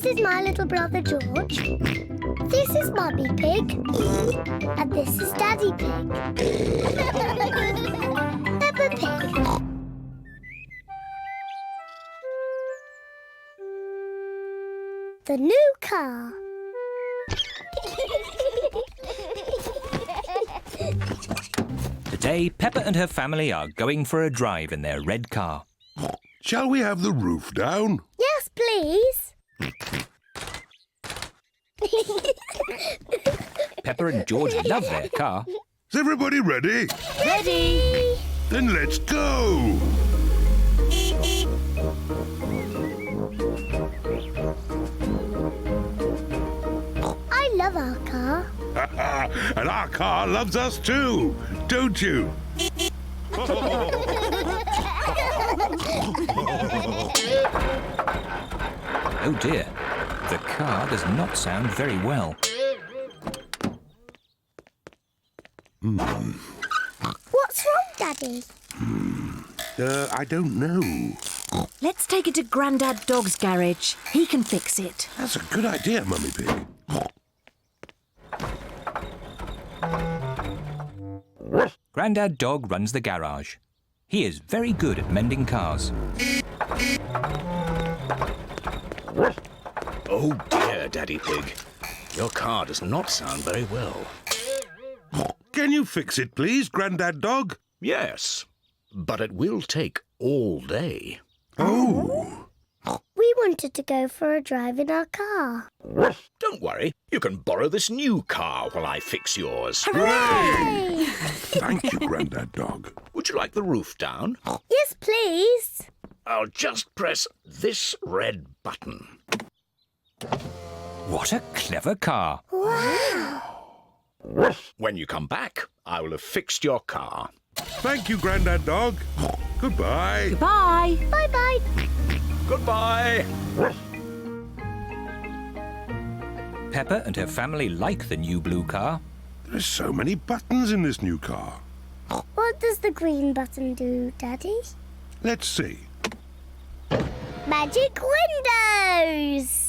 is my little brother George. This is Mummy Pig. And this is Daddy Pig. Peppa Pig. The new car. Today, Peppa and her family are going for a drive in their red car. Shall we have the roof down? Yes, please. Peppa and George love their car. Is everybody ready? Ready? Then let's go! I love our car. And our car loves us too, don't you? Oh dear, the car does not sound very well. What's wrong, Daddy? I don't know. Let's take it to Grandad Dog's garage. He can fix it. That's a good idea, Mummy Pig. Grandad Dog runs the garage. He is very good at mending cars. Oh dear, Daddy Pig. Your car does not sound very well. Can you fix it, please, Grandad Dog? Yes, but it will take all day. Oh. We wanted to go for a drive in our car. Don't worry, you can borrow this new car while I fix yours. Hooray! Thank you, Grandad Dog. Would you like the roof down? Yes, please. I'll just press this red button. What a clever car! Wow. When you come back, I will have fixed your car. Thank you, Grandad Dog. Goodbye. Bye. Bye-bye. Goodbye. Peppa and her family like the new blue car. There's so many buttons in this new car. What does the green button do, Daddy? Let's see. Magic windows!